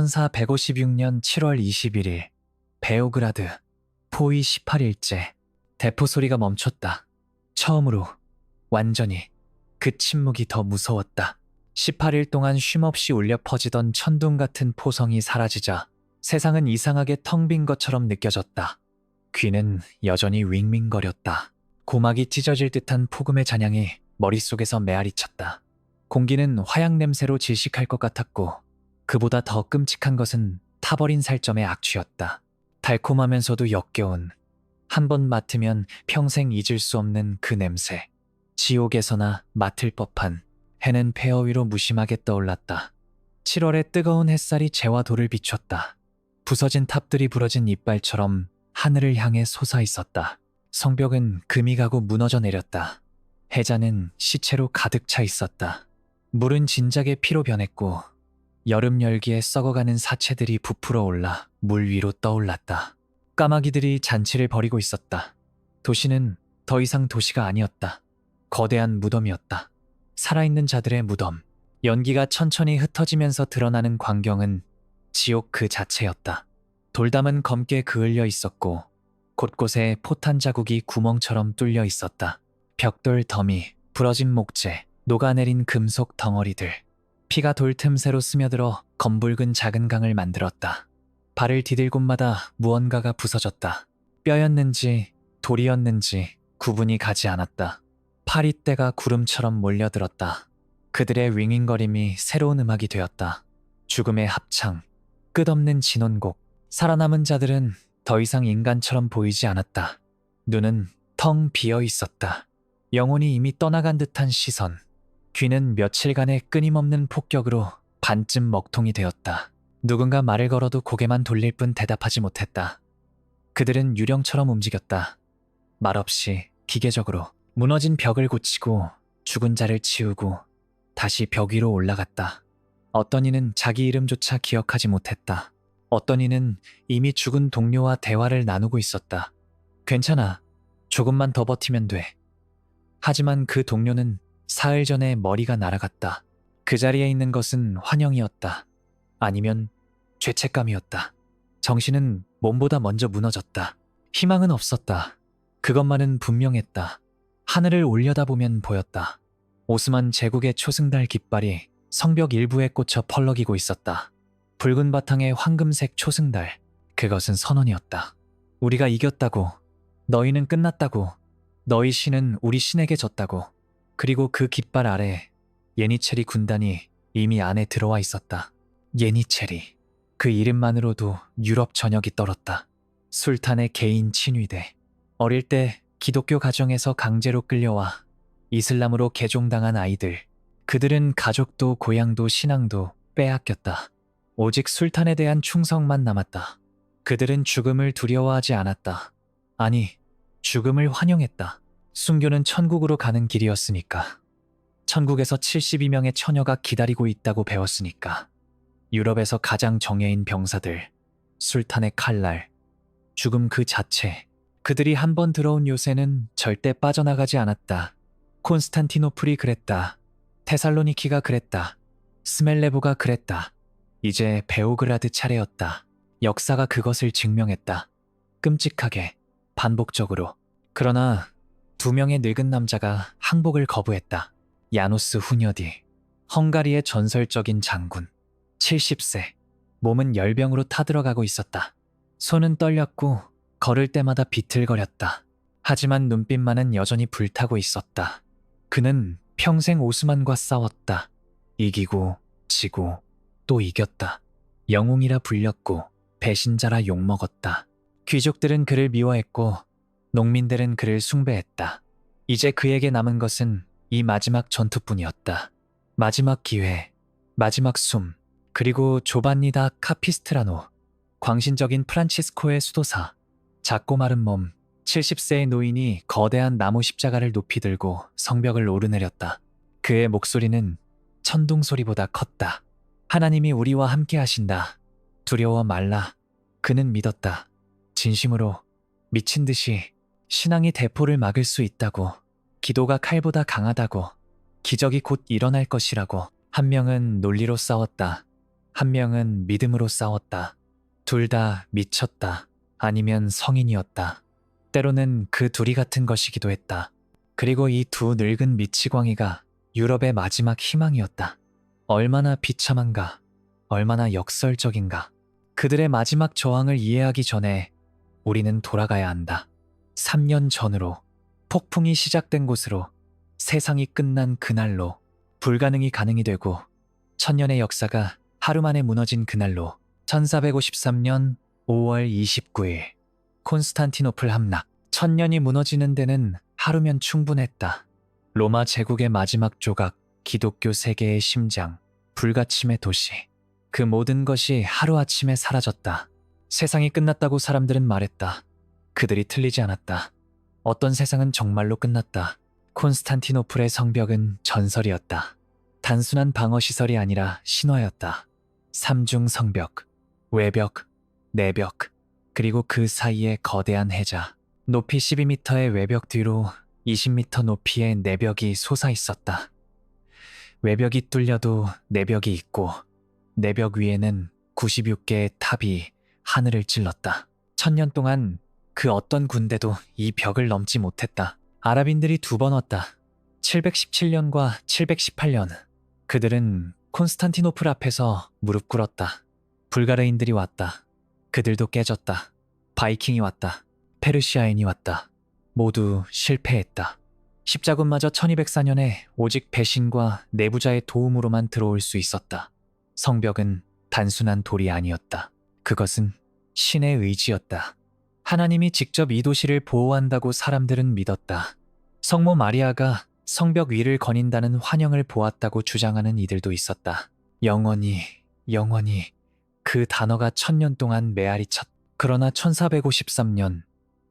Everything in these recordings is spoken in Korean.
1456년 7월 21일 베오그라드 포위 18일째 대포 소리가 멈췄다. 처음으로 완전히 그 침묵이 더 무서웠다. 18일 동안 쉼없이 울려 퍼지던 천둥 같은 포성이 사라지자 세상은 이상하게 텅 빈 것처럼 느껴졌다. 귀는 여전히 윙윙거렸다. 고막이 찢어질 듯한 폭음의 잔향이 머릿속에서 메아리쳤다. 공기는 화약 냄새로 질식할 것 같았고 그보다 더 끔찍한 것은 타버린 살점의 악취였다. 달콤하면서도 역겨운, 한 번 맡으면 평생 잊을 수 없는 그 냄새. 지옥에서나 맡을 법한 해는 폐허 위로 무심하게 떠올랐다. 7월의 뜨거운 햇살이 재와 돌을 비췄다. 부서진 탑들이 부러진 이빨처럼 하늘을 향해 솟아 있었다. 성벽은 금이 가고 무너져 내렸다. 해자는 시체로 가득 차 있었다. 물은 진작에 피로 변했고 여름 열기에 썩어가는 사체들이 부풀어 올라 물 위로 떠올랐다. 까마귀들이 잔치를 벌이고 있었다. 도시는 더 이상 도시가 아니었다. 거대한 무덤이었다. 살아있는 자들의 무덤. 연기가 천천히 흩어지면서 드러나는 광경은 지옥 그 자체였다. 돌담은 검게 그을려 있었고 곳곳에 포탄 자국이 구멍처럼 뚫려 있었다. 벽돌 더미, 부러진 목재, 녹아내린 금속 덩어리들. 피가 돌 틈새로 스며들어 검붉은 작은 강을 만들었다. 발을 디딜 곳마다 무언가가 부서졌다. 뼈였는지 돌이었는지 구분이 가지 않았다. 파리떼가 구름처럼 몰려들었다. 그들의 윙윙거림이 새로운 음악이 되었다. 죽음의 합창, 끝없는 진원곡. 살아남은 자들은 더 이상 인간처럼 보이지 않았다. 눈은 텅 비어 있었다. 영혼이 이미 떠나간 듯한 시선. 귀는 며칠간의 끊임없는 폭격으로 반쯤 먹통이 되었다. 누군가 말을 걸어도 고개만 돌릴 뿐 대답하지 못했다. 그들은 유령처럼 움직였다. 말없이 기계적으로 무너진 벽을 고치고 죽은 자를 치우고 다시 벽 위로 올라갔다. 어떤 이는 자기 이름조차 기억하지 못했다. 어떤 이는 이미 죽은 동료와 대화를 나누고 있었다. 괜찮아. 조금만 더 버티면 돼. 하지만 그 동료는 사흘 전에 머리가 날아갔다. 그 자리에 있는 것은 환영이었다. 아니면 죄책감이었다. 정신은 몸보다 먼저 무너졌다. 희망은 없었다. 그것만은 분명했다. 하늘을 올려다보면 보였다. 오스만 제국의 초승달 깃발이 성벽 일부에 꽂혀 펄럭이고 있었다. 붉은 바탕의 황금색 초승달. 그것은 선언이었다. 우리가 이겼다고. 너희는 끝났다고. 너희 신은 우리 신에게 졌다고. 그리고 그 깃발 아래 예니체리 군단이 이미 안에 들어와 있었다. 예니체리. 그 이름만으로도 유럽 전역이 떨었다. 술탄의 개인 친위대. 어릴 때 기독교 가정에서 강제로 끌려와 이슬람으로 개종당한 아이들. 그들은 가족도 고향도 신앙도 빼앗겼다. 오직 술탄에 대한 충성만 남았다. 그들은 죽음을 두려워하지 않았다. 아니, 죽음을 환영했다. 순교는 천국으로 가는 길이었으니까. 천국에서 72명의 처녀가 기다리고 있다고 배웠으니까. 유럽에서 가장 정예인 병사들, 술탄의 칼날, 죽음 그 자체. 그들이 한 번 들어온 요새는 절대 빠져나가지 않았다. 콘스탄티노플이 그랬다. 테살로니키가 그랬다. 스멜레보가 그랬다. 이제 베오그라드 차례였다. 역사가 그것을 증명했다. 끔찍하게, 반복적으로. 그러나 2명의 늙은 남자가 항복을 거부했다. 야누스 후녀디, 헝가리의 전설적인 장군. 70세, 몸은 열병으로 타들어가고 있었다. 손은 떨렸고 걸을 때마다 비틀거렸다. 하지만 눈빛만은 여전히 불타고 있었다. 그는 평생 오스만과 싸웠다. 이기고 지고 또 이겼다. 영웅이라 불렸고 배신자라 욕먹었다. 귀족들은 그를 미워했고 농민들은 그를 숭배했다. 이제 그에게 남은 것은 이 마지막 전투뿐이었다. 마지막 기회, 마지막 숨, 그리고 조반니 다 카피스트라노, 광신적인 프란치스코의 수도사. 작고 마른 몸, 70세의 노인이 거대한 나무 십자가를 높이 들고 성벽을 오르내렸다. 그의 목소리는 천둥 소리보다 컸다. 하나님이 우리와 함께 하신다. 두려워 말라. 그는 믿었다. 진심으로, 미친 듯이. 신앙이 대포를 막을 수 있다고. 기도가 칼보다 강하다고. 기적이 곧 일어날 것이라고. 한 명은 논리로 싸웠다. 한 명은 믿음으로 싸웠다. 둘 다 미쳤다. 아니면 성인이었다. 때로는 그 둘이 같은 것이기도 했다. 그리고 이 두 늙은 미치광이가 유럽의 마지막 희망이었다. 얼마나 비참한가, 얼마나 역설적인가. 그들의 마지막 저항을 이해하기 전에 우리는 돌아가야 한다. 3년 전으로, 폭풍이 시작된 곳으로, 세상이 끝난 그날로, 불가능이 가능이 되고 천년의 역사가 하루 만에 무너진 그날로, 1453년 5월 29일 콘스탄티노플 함락. 천년이 무너지는 데는 하루면 충분했다. 로마 제국의 마지막 조각, 기독교 세계의 심장, 불가침의 도시. 그 모든 것이 하루아침에 사라졌다. 세상이 끝났다고 사람들은 말했다. 그들이 틀리지 않았다. 어떤 세상은 정말로 끝났다. 콘스탄티노플의 성벽은 전설이었다. 단순한 방어시설이 아니라 신화였다. 삼중 성벽, 외벽, 내벽, 그리고 그 사이에 거대한 해자. 높이 12m의 외벽 뒤로 20m 높이의 내벽이 솟아 있었다. 외벽이 뚫려도 내벽이 있고 내벽 위에는 96개의 탑이 하늘을 찔렀다. 1000년 동안 그 어떤 군대도 이 벽을 넘지 못했다. 아랍인들이 두 번 왔다. 717년과 718년. 그들은 콘스탄티노플 앞에서 무릎 꿇었다. 불가르인들이 왔다. 그들도 깨졌다. 바이킹이 왔다. 페르시아인이 왔다. 모두 실패했다. 십자군마저 1204년에 오직 배신과 내부자의 도움으로만 들어올 수 있었다. 성벽은 단순한 돌이 아니었다. 그것은 신의 의지였다. 하나님이 직접 이 도시를 보호한다고 사람들은 믿었다. 성모 마리아가 성벽 위를 거닌다는 환영을 보았다고 주장하는 이들도 있었다. 영원히, 영원히 그 단어가 1000년 동안 메아리 쳤다. 그러나 1453년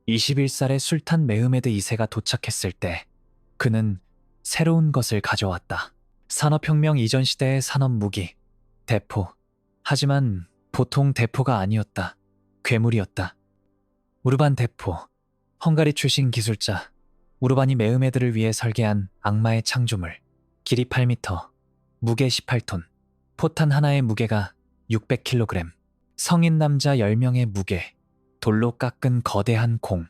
21살의 술탄 메흐메드 2세가 도착했을 때 그는 새로운 것을 가져왔다. 산업혁명 이전 시대의 산업무기, 대포. 하지만 보통 대포가 아니었다. 괴물이었다. 우르반 대포. 헝가리 출신 기술자 우르반이 메흐메드를 위해 설계한 악마의 창조물. 길이 8m, 무게 18톤. 포탄 하나의 무게가 600kg. 성인 남자 10명의 무게. 돌로 깎은 거대한 공.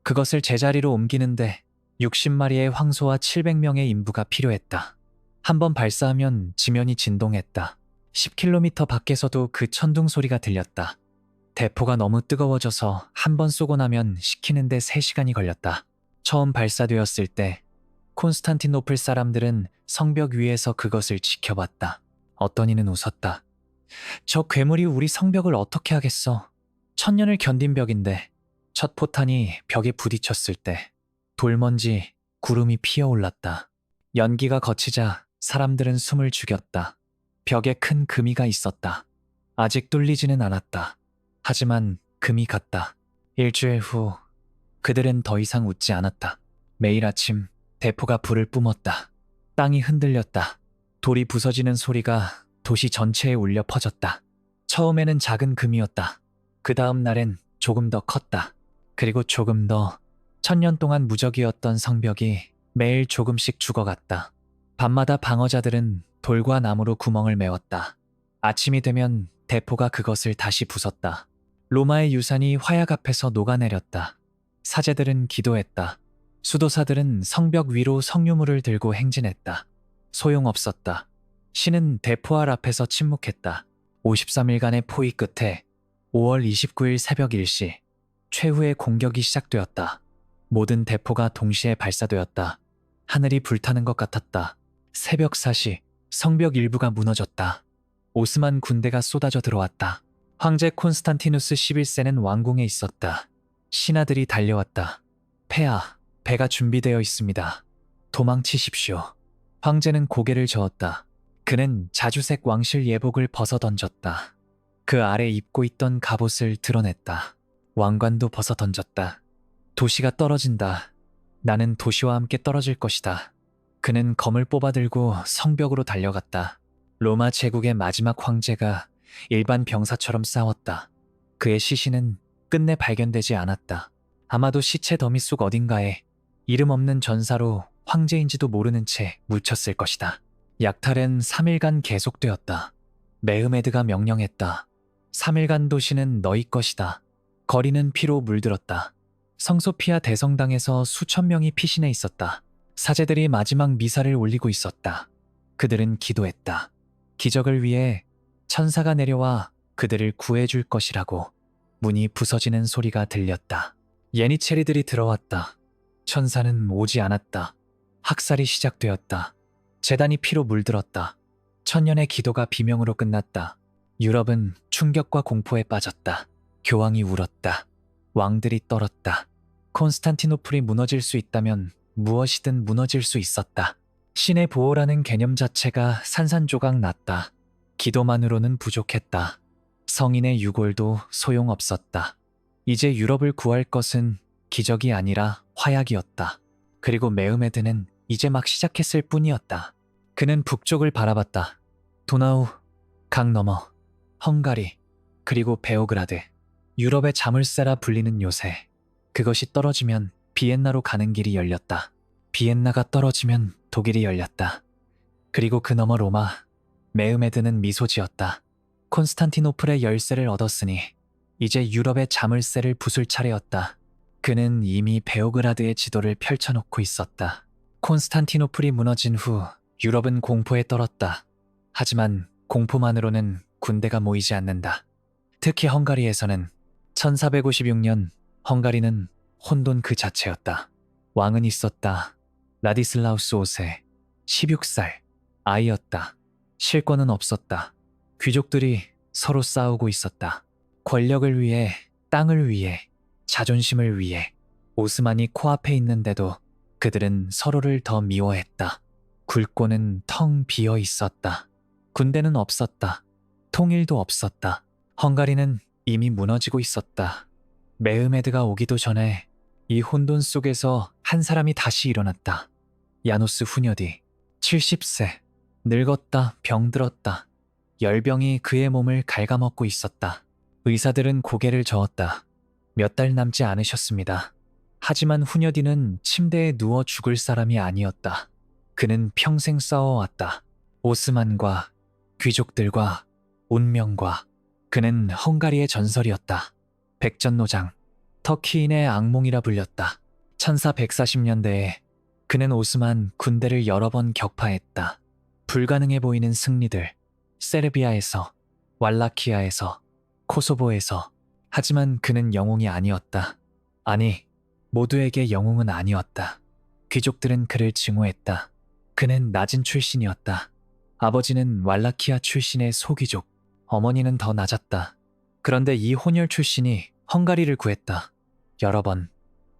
그것을 제자리로 옮기는데 60마리의 황소와 700명의 인부가 필요했다. 한번 발사하면 지면이 진동했다. 10km 밖에서도 그 천둥 소리가 들렸다. 대포가 너무 뜨거워져서 한 번 쏘고 나면 식히는데 3시간이 걸렸다. 처음 발사되었을 때 콘스탄티노플 사람들은 성벽 위에서 그것을 지켜봤다. 어떤 이는 웃었다. 저 괴물이 우리 성벽을 어떻게 하겠어. 1000년을 견딘 벽인데. 첫 포탄이 벽에 부딪혔을 때 돌먼지, 구름이 피어올랐다. 연기가 거치자 사람들은 숨을 죽였다. 벽에 큰 금이가 있었다. 아직 뚫리지는 않았다. 하지만 금이 갔다. 일주일 후 그들은 더 이상 웃지 않았다. 매일 아침 대포가 불을 뿜었다. 땅이 흔들렸다. 돌이 부서지는 소리가 도시 전체에 울려 퍼졌다. 처음에는 작은 금이었다. 그 다음 날엔 조금 더 컸다. 그리고 조금 더. 1000년 동안 무적이었던 성벽이 매일 조금씩 죽어갔다. 밤마다 방어자들은 돌과 나무로 구멍을 메웠다. 아침이 되면 대포가 그것을 다시 부쉈다. 로마의 유산이 화약 앞에서 녹아내렸다. 사제들은 기도했다. 수도사들은 성벽 위로 성유물을 들고 행진했다. 소용없었다. 신은 대포알 앞에서 침묵했다. 53일간의 포위 끝에 5월 29일 새벽 1시 최후의 공격이 시작되었다. 모든 대포가 동시에 발사되었다. 하늘이 불타는 것 같았다. 새벽 4시 성벽 일부가 무너졌다. 오스만 군대가 쏟아져 들어왔다. 황제 콘스탄티누스 11세는 왕궁에 있었다. 신하들이 달려왔다. 폐하, 배가 준비되어 있습니다. 도망치십시오. 황제는 고개를 저었다. 그는 자주색 왕실 예복을 벗어던졌다. 그 아래 입고 있던 갑옷을 드러냈다. 왕관도 벗어던졌다. 도시가 떨어진다. 나는 도시와 함께 떨어질 것이다. 그는 검을 뽑아들고 성벽으로 달려갔다. 로마 제국의 마지막 황제가 일반 병사처럼 싸웠다. 그의 시신은 끝내 발견되지 않았다. 아마도 시체 더미 속 어딘가에 이름 없는 전사로 황제인지도 모르는 채 묻혔을 것이다. 약탈은 3일간 계속되었다. 메흐메드가 명령했다. 3일간 도시는 너희 것이다. 거리는 피로 물들었다. 성소피아 대성당에서 수천 명이 피신해 있었다. 사제들이 마지막 미사를 올리고 있었다. 그들은 기도했다. 기적을 위해 천사가 내려와 그들을 구해줄 것이라고. 문이 부서지는 소리가 들렸다. 예니체리들이 들어왔다. 천사는 오지 않았다. 학살이 시작되었다. 재단이 피로 물들었다. 천년의 기도가 비명으로 끝났다. 유럽은 충격과 공포에 빠졌다. 교황이 울었다. 왕들이 떨었다. 콘스탄티노플이 무너질 수 있다면 무엇이든 무너질 수 있었다. 신의 보호라는 개념 자체가 산산조각 났다. 기도만으로는 부족했다. 성인의 유골도 소용없었다. 이제 유럽을 구할 것은 기적이 아니라 화약이었다. 그리고 메흐메드는 이제 막 시작했을 뿐이었다. 그는 북쪽을 바라봤다. 도나우, 강 너머, 헝가리, 그리고 베오그라드. 유럽의 자물쇠라 불리는 요새. 그것이 떨어지면 비엔나로 가는 길이 열렸다. 비엔나가 떨어지면 독일이 열렸다. 그리고 그 너머 로마. 메흐메드는 미소 지었다. 콘스탄티노플의 열쇠를 얻었으니 이제 유럽의 자물쇠를 부술 차례였다. 그는 이미 베오그라드의 지도를 펼쳐놓고 있었다. 콘스탄티노플이 무너진 후 유럽은 공포에 떨었다. 하지만 공포만으로는 군대가 모이지 않는다. 특히 헝가리에서는 1456년 헝가리는 혼돈 그 자체였다. 왕은 있었다. 라디슬라우스 5세, 16살, 아이였다. 실권은 없었다. 귀족들이 서로 싸우고 있었다. 권력을 위해, 땅을 위해, 자존심을 위해. 오스만이 코앞에 있는데도 그들은 서로를 더 미워했다. 굴고는 텅 비어 있었다. 군대는 없었다. 통일도 없었다. 헝가리는 이미 무너지고 있었다. 메흐메드가 오기도 전에 이 혼돈 속에서 한 사람이 다시 일어났다. 야노스 후녀디, 70세. 늙었다, 병들었다. 열병이 그의 몸을 갉아먹고 있었다. 의사들은 고개를 저었다. 몇 달 남지 않으셨습니다. 하지만 후녀디는 침대에 누워 죽을 사람이 아니었다. 그는 평생 싸워왔다. 오스만과, 귀족들과, 운명과. 그는 헝가리의 전설이었다. 백전노장, 터키인의 악몽이라 불렸다. 1440년대에 그는 오스만 군대를 여러 번 격파했다. 불가능해 보이는 승리들, 세르비아에서, 왈라키아에서, 코소보에서. 하지만 그는 영웅이 아니었다. 아니, 모두에게 영웅은 아니었다. 귀족들은 그를 증오했다. 그는 낮은 출신이었다. 아버지는 왈라키아 출신의 소귀족, 어머니는 더 낮았다. 그런데 이 혼혈 출신이 헝가리를 구했다. 여러 번.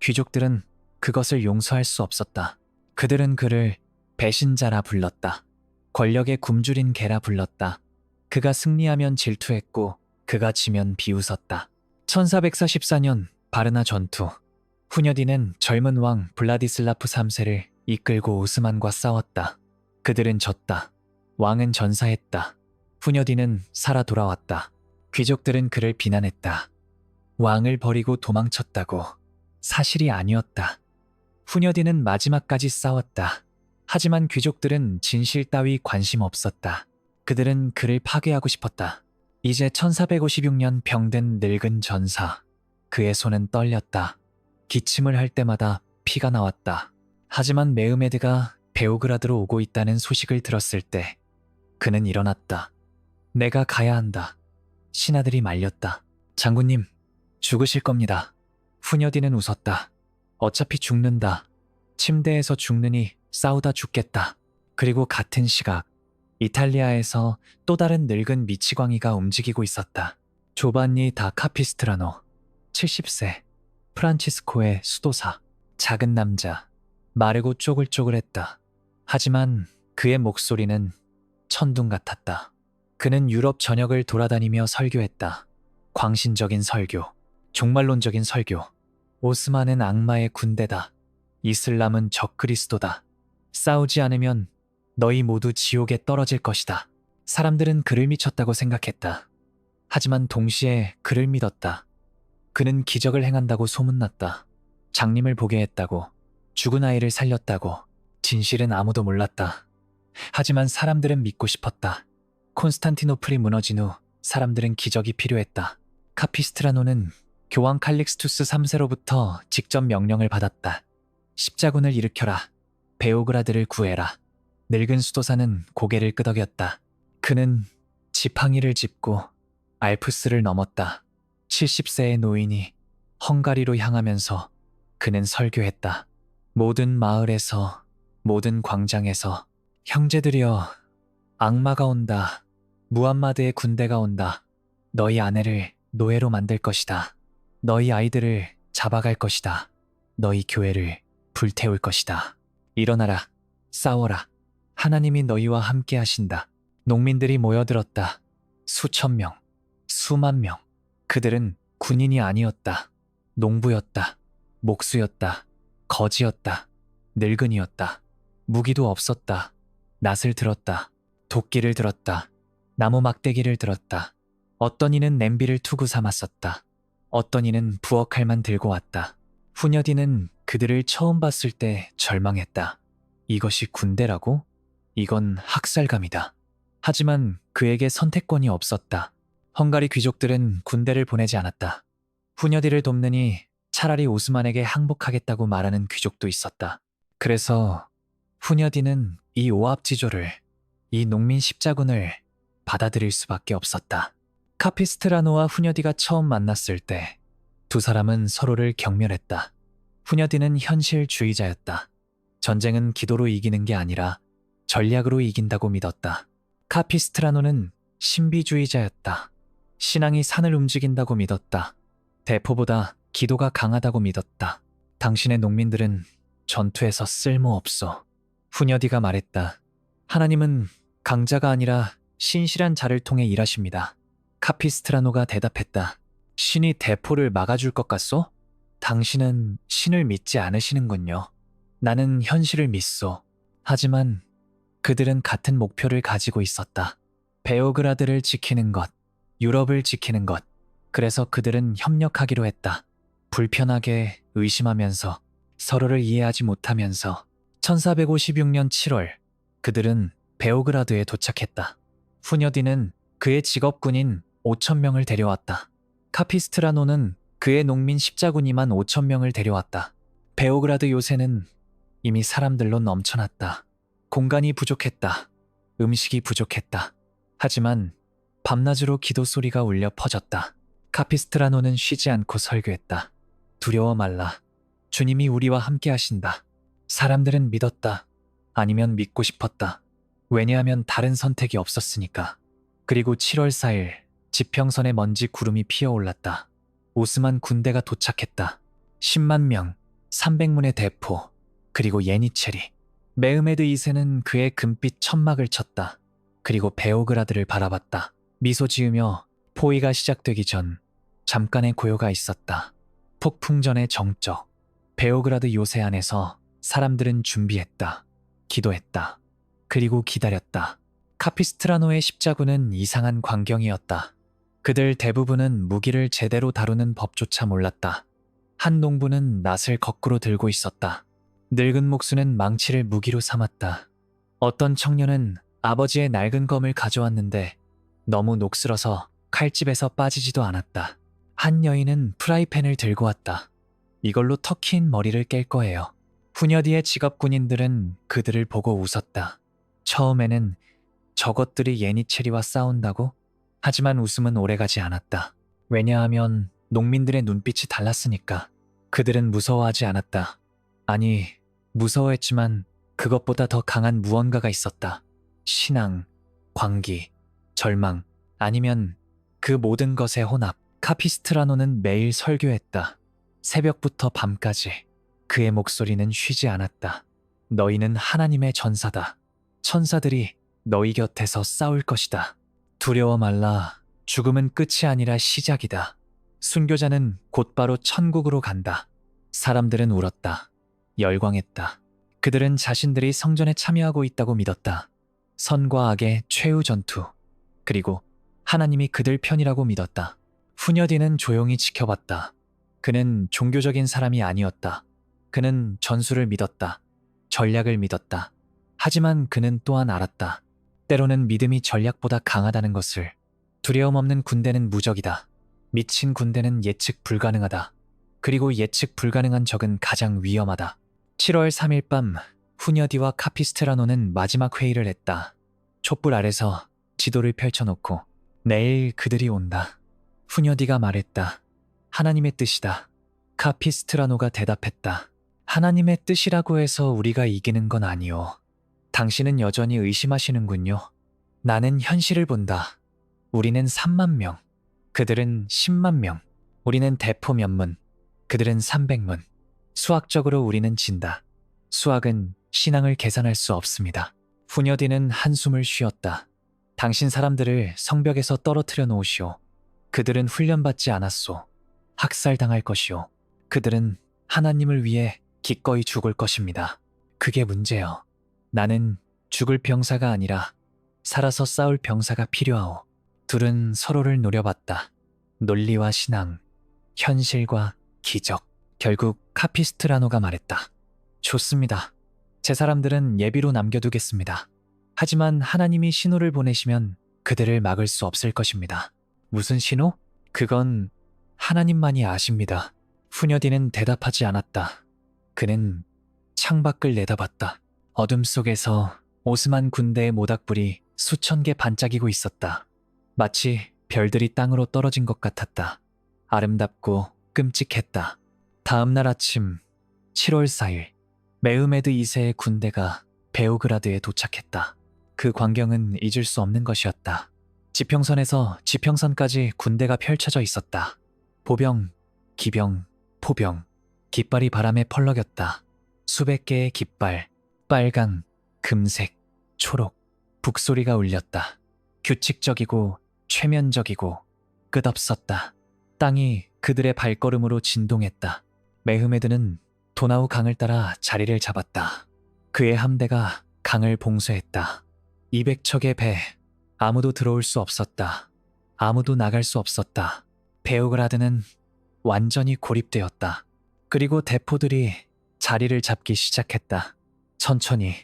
귀족들은 그것을 용서할 수 없었다. 그들은 그를 배신자라 불렀다. 권력의 굶주린 개라 불렀다. 그가 승리하면 질투했고 그가 지면 비웃었다. 1444년 바르나 전투. 후녀디는 젊은 왕 블라디슬라프 3세를 이끌고 오스만과 싸웠다. 그들은 졌다. 왕은 전사했다. 후녀디는 살아 돌아왔다. 귀족들은 그를 비난했다. 왕을 버리고 도망쳤다고. 사실이 아니었다. 후녀디는 마지막까지 싸웠다. 하지만 귀족들은 진실 따위 관심 없었다. 그들은 그를 파괴하고 싶었다. 이제 1456년 병든 늙은 전사. 그의 손은 떨렸다. 기침을 할 때마다 피가 나왔다. 하지만 메흐메드가 베오그라드로 오고 있다는 소식을 들었을 때 그는 일어났다. 내가 가야 한다. 신하들이 말렸다. 장군님, 죽으실 겁니다. 후녀디는 웃었다. 어차피 죽는다. 침대에서 죽느니 싸우다 죽겠다. 그리고 같은 시각 이탈리아에서 또 다른 늙은 미치광이가 움직이고 있었다. 조반니 다 카피스트라노, 70세, 프란치스코의 수도사. 작은 남자, 마르고 쪼글쪼글했다. 하지만 그의 목소리는 천둥 같았다. 그는 유럽 전역을 돌아다니며 설교했다. 광신적인 설교, 종말론적인 설교. 오스만은 악마의 군대다. 이슬람은 적그리스도다. 싸우지 않으면 너희 모두 지옥에 떨어질 것이다. 사람들은 그를 미쳤다고 생각했다. 하지만 동시에 그를 믿었다. 그는 기적을 행한다고 소문났다. 장님을 보게 했다고, 죽은 아이를 살렸다고. 진실은 아무도 몰랐다. 하지만 사람들은 믿고 싶었다. 콘스탄티노플이 무너진 후 사람들은 기적이 필요했다. 카피스트라노는 교황 칼릭스투스 3세로부터 직접 명령을 받았다. 십자군을 일으켜라. 베오그라드를 구해라. 늙은 수도사는 고개를 끄덕였다. 그는 지팡이를 짚고 알프스를 넘었다. 70세의 노인이 헝가리로 향하면서 그는 설교했다. 모든 마을에서, 모든 광장에서 형제들이여, 악마가 온다. 무함마드의 군대가 온다. 너희 아내를 노예로 만들 것이다. 너희 아이들을 잡아갈 것이다. 너희 교회를 불태울 것이다. 일어나라. 싸워라. 하나님이 너희와 함께 하신다. 농민들이 모여들었다. 수천 명, 수만 명. 그들은 군인이 아니었다. 농부였다. 목수였다. 거지였다. 늙은이였다. 무기도 없었다. 낫을 들었다. 도끼를 들었다. 나무 막대기를 들었다. 어떤 이는 냄비를 투구 삼았었다. 어떤 이는 부엌칼만 들고 왔다. 후녀디는 그들을 처음 봤을 때 절망했다. 이것이 군대라고? 이건 학살감이다. 하지만 그에게 선택권이 없었다. 헝가리 귀족들은 군대를 보내지 않았다. 후녀디를 돕느니 차라리 오스만에게 항복하겠다고 말하는 귀족도 있었다. 그래서 후녀디는 이 오합지졸을, 이 농민 십자군을 받아들일 수밖에 없었다. 카피스트라노와 후녀디가 처음 만났을 때 두 사람은 서로를 경멸했다. 후녀디는 현실주의자였다. 전쟁은 기도로 이기는 게 아니라 전략으로 이긴다고 믿었다. 카피스트라노는 신비주의자였다. 신앙이 산을 움직인다고 믿었다. 대포보다 기도가 강하다고 믿었다. 당신의 농민들은 전투에서 쓸모없어. 후녀디가 말했다. 하나님은 강자가 아니라 신실한 자를 통해 일하십니다. 카피스트라노가 대답했다. 신이 대포를 막아줄 것 같소? 당신은 신을 믿지 않으시는군요. 나는 현실을 믿소. 하지만 그들은 같은 목표를 가지고 있었다. 베오그라드를 지키는 것, 유럽을 지키는 것. 그래서 그들은 협력하기로 했다. 불편하게 의심하면서 서로를 이해하지 못하면서 1456년 7월 그들은 베오그라드에 도착했다. 후녀디는 그의 직업군인 5,000명을 데려왔다. 카피스트라노는 그의 농민 십자군이만 5,000명을 데려왔다. 베오그라드 요새는 이미 사람들로 넘쳐났다. 공간이 부족했다. 음식이 부족했다. 하지만 밤낮으로 기도 소리가 울려 퍼졌다. 카피스트라노는 쉬지 않고 설교했다. 두려워 말라. 주님이 우리와 함께 하신다. 사람들은 믿었다. 아니면 믿고 싶었다. 왜냐하면 다른 선택이 없었으니까. 그리고 7월 4일 지평선에 먼지 구름이 피어올랐다. 오스만 군대가 도착했다. 10만 명, 300문의 대포, 그리고 예니체리. 메흐메드 2세는 그의 금빛 천막을 쳤다. 그리고 베오그라드를 바라봤다. 미소 지으며 포위가 시작되기 전 잠깐의 고요가 있었다. 폭풍전의 정적. 베오그라드 요새 안에서 사람들은 준비했다. 기도했다. 그리고 기다렸다. 카피스트라노의 십자군은 이상한 광경이었다. 그들 대부분은 무기를 제대로 다루는 법조차 몰랐다. 한 농부는 낫을 거꾸로 들고 있었다. 늙은 목수는 망치를 무기로 삼았다. 어떤 청년은 아버지의 낡은 검을 가져왔는데 너무 녹슬어서 칼집에서 빠지지도 않았다. 한 여인은 프라이팬을 들고 왔다. 이걸로 터키인 머리를 깰 거예요. 후녀디의 직업군인들은 그들을 보고 웃었다. 처음에는 저것들이 예니체리와 싸운다고? 하지만 웃음은 오래가지 않았다. 왜냐하면 농민들의 눈빛이 달랐으니까. 그들은 무서워하지 않았다. 아니, 무서워했지만 그것보다 더 강한 무언가가 있었다. 신앙, 광기, 절망, 아니면 그 모든 것의 혼합. 카피스트라노는 매일 설교했다. 새벽부터 밤까지. 그의 목소리는 쉬지 않았다. 너희는 하나님의 전사다. 천사들이 너희 곁에서 싸울 것이다. 두려워 말라. 죽음은 끝이 아니라 시작이다. 순교자는 곧바로 천국으로 간다. 사람들은 울었다. 열광했다. 그들은 자신들이 성전에 참여하고 있다고 믿었다. 선과 악의 최후 전투. 그리고 하나님이 그들 편이라고 믿었다. 후녀디는 조용히 지켜봤다. 그는 종교적인 사람이 아니었다. 그는 전술을 믿었다. 전략을 믿었다. 하지만 그는 또한 알았다. 때로는 믿음이 전략보다 강하다는 것을, 두려움 없는 군대는 무적이다. 미친 군대는 예측 불가능하다. 그리고 예측 불가능한 적은 가장 위험하다. 7월 3일 밤 후녀디와 카피스트라노는 마지막 회의를 했다. 촛불 아래서 지도를 펼쳐놓고 내일 그들이 온다. 후녀디가 말했다. 하나님의 뜻이다. 카피스트라노가 대답했다. 하나님의 뜻이라고 해서 우리가 이기는 건 아니오. 당신은 여전히 의심하시는군요. 나는 현실을 본다. 우리는 3만 명. 그들은 10만 명. 우리는 대포 몇 문. 그들은 300문. 수학적으로 우리는 진다. 수학은 신앙을 계산할 수 없습니다. 후녀디는 한숨을 쉬었다. 당신 사람들을 성벽에서 떨어뜨려 놓으시오. 그들은 훈련받지 않았소. 학살당할 것이오. 그들은 하나님을 위해 기꺼이 죽을 것입니다. 그게 문제요. 나는 죽을 병사가 아니라 살아서 싸울 병사가 필요하오. 둘은 서로를 노려봤다. 논리와 신앙, 현실과 기적. 결국 카피스트라노가 말했다. 좋습니다. 제 사람들은 예비로 남겨두겠습니다. 하지만 하나님이 신호를 보내시면 그들을 막을 수 없을 것입니다. 무슨 신호? 그건 하나님만이 아십니다. 후녀디는 대답하지 않았다. 그는 창밖을 내다봤다. 어둠 속에서 오스만 군대의 모닥불이 수천 개 반짝이고 있었다. 마치 별들이 땅으로 떨어진 것 같았다. 아름답고 끔찍했다. 다음 날 아침 7월 4일 메흐메드 2세의 군대가 베오그라드에 도착했다. 그 광경은 잊을 수 없는 것이었다. 지평선에서 지평선까지 군대가 펼쳐져 있었다. 보병, 기병, 포병, 깃발이 바람에 펄럭였다. 수백 개의 깃발, 빨강, 금색, 초록, 북소리가 울렸다. 규칙적이고 최면적이고 끝없었다. 땅이 그들의 발걸음으로 진동했다. 메흐메드는 도나우 강을 따라 자리를 잡았다. 그의 함대가 강을 봉쇄했다. 200척의 배, 아무도 들어올 수 없었다. 아무도 나갈 수 없었다. 베오그라드는 완전히 고립되었다. 그리고 대포들이 자리를 잡기 시작했다. 천천히,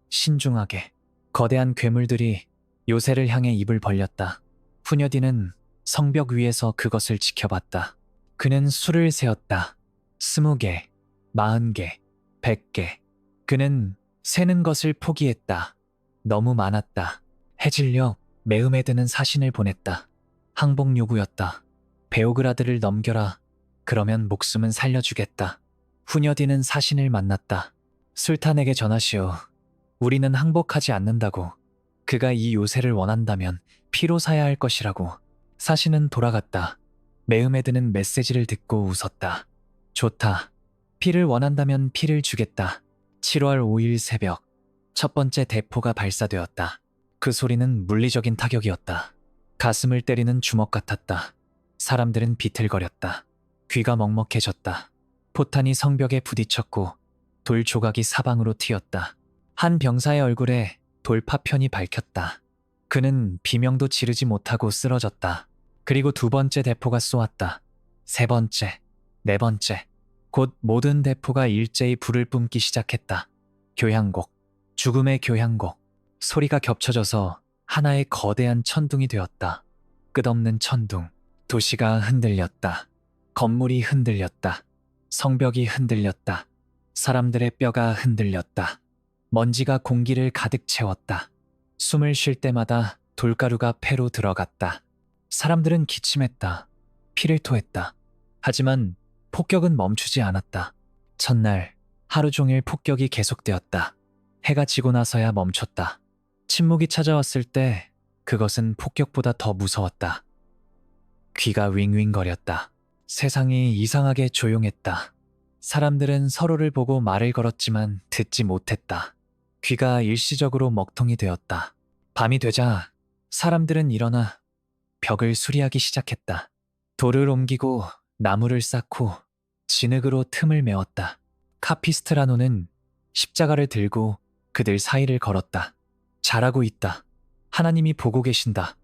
신중하게, 거대한 괴물들이 요새를 향해 입을 벌렸다. 후녀디는 성벽 위에서 그것을 지켜봤다. 그는 수를 세었다. 20개, 40개, 100개. 그는 세는 것을 포기했다. 너무 많았다. 해질녘 메흐메드는 사신을 보냈다. 항복 요구였다. 베오그라드를 넘겨라. 그러면 목숨은 살려주겠다. 후녀디는 사신을 만났다. 술탄에게 전하시오. 우리는 항복하지 않는다고. 그가 이 요새를 원한다면 피로 사야 할 것이라고. 사신은 돌아갔다. 메흐메드는 메시지를 듣고 웃었다. 좋다. 피를 원한다면 피를 주겠다. 7월 5일 새벽 첫 번째 대포가 발사되었다. 그 소리는 물리적인 타격이었다. 가슴을 때리는 주먹 같았다. 사람들은 비틀거렸다. 귀가 먹먹해졌다. 포탄이 성벽에 부딪혔고 돌 조각이 사방으로 튀었다. 한 병사의 얼굴에 돌파편이 밝혔다. 그는 비명도 지르지 못하고 쓰러졌다. 그리고 두 번째 대포가 쏘았다. 세 번째, 네 번째. 곧 모든 대포가 일제히 불을 뿜기 시작했다. 교향곡, 죽음의 교향곡. 소리가 겹쳐져서 하나의 거대한 천둥이 되었다. 끝없는 천둥. 도시가 흔들렸다. 건물이 흔들렸다. 성벽이 흔들렸다. 사람들의 뼈가 흔들렸다. 먼지가 공기를 가득 채웠다. 숨을 쉴 때마다 돌가루가 폐로 들어갔다. 사람들은 기침했다. 피를 토했다. 하지만 폭격은 멈추지 않았다. 첫날 하루 종일 폭격이 계속되었다. 해가 지고 나서야 멈췄다. 침묵이 찾아왔을 때 그것은 폭격보다 더 무서웠다. 귀가 윙윙거렸다. 세상이 이상하게 조용했다. 사람들은 서로를 보고 말을 걸었지만 듣지 못했다. 귀가 일시적으로 먹통이 되었다. 밤이 되자 사람들은 일어나 벽을 수리하기 시작했다. 돌을 옮기고 나무를 쌓고 진흙으로 틈을 메웠다. 카피스트라노는 십자가를 들고 그들 사이를 걸었다. 잘하고 있다. 하나님이 보고 계신다.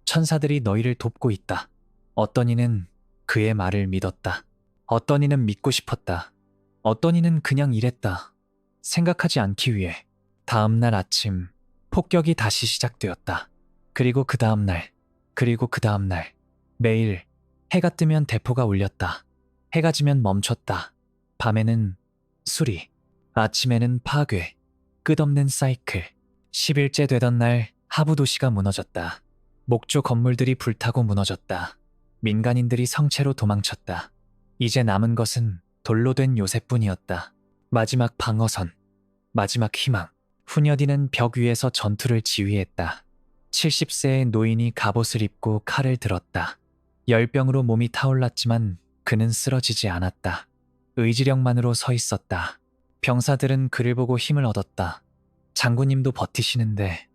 천사들이 너희를 돕고 있다. 어떤 이는 그의 말을 믿었다. 어떤 이는 믿고 싶었다. 어떤 이는 그냥 이랬다. 생각하지 않기 위해. 다음 날 아침 폭격이 다시 시작되었다. 그리고 그 다음 날, 그리고 그 다음 날. 매일 해가 뜨면 대포가 울렸다. 해가 지면 멈췄다. 밤에는 수리, 아침에는 파괴, 끝없는 사이클. 10일째 되던 날 하부 도시가 무너졌다. 목조 건물들이 불타고 무너졌다. 민간인들이 성체로 도망쳤다. 이제 남은 것은 돌로 된 요새뿐이었다. 마지막 방어선, 마지막 희망. 후녀디는 벽 위에서 전투를 지휘했다. 70세의 노인이 갑옷을 입고 칼을 들었다. 열병으로 몸이 타올랐지만 그는 쓰러지지 않았다. 의지력만으로 서 있었다. 병사들은 그를 보고 힘을 얻었다. 장군님도 버티시는데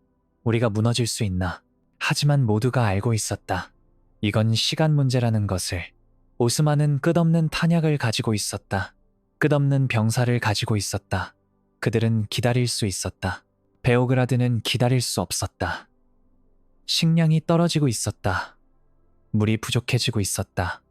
우리가 무너질 수 있나? 하지만 모두가 알고 있었다. 이건 시간 문제라는 것을. 오스만은 끝없는 탄약을 가지고 있었다. 끝없는 병사를 가지고 있었다. 그들은 기다릴 수 있었다. 베오그라드는 기다릴 수 없었다. 식량이 떨어지고 있었다. 물이 부족해지고 있었다.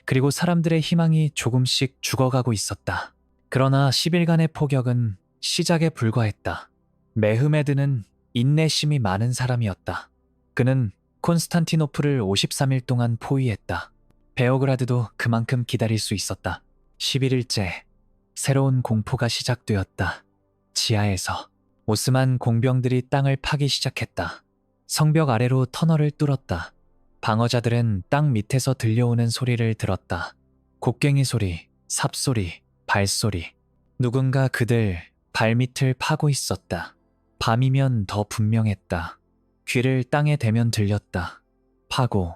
그리고 사람들의 희망이 조금씩 죽어가고 있었다. 그러나 10일간의 포격은 시작에 불과했다. 메흐메드는 인내심이 많은 사람이었다. 그는 콘스탄티노플을 53일 동안 포위했다. 베오그라드도 그만큼 기다릴 수 있었다. 11일째, 새로운 공포가 시작되었다. 지하에서 오스만 공병들이 땅을 파기 시작했다. 성벽 아래로 터널을 뚫었다. 방어자들은 땅 밑에서 들려오는 소리를 들었다. 곡괭이 소리, 삽소리, 발소리. 누군가 그들 발밑을 파고 있었다. 밤이면 더 분명했다. 귀를 땅에 대면 들렸다. 파고,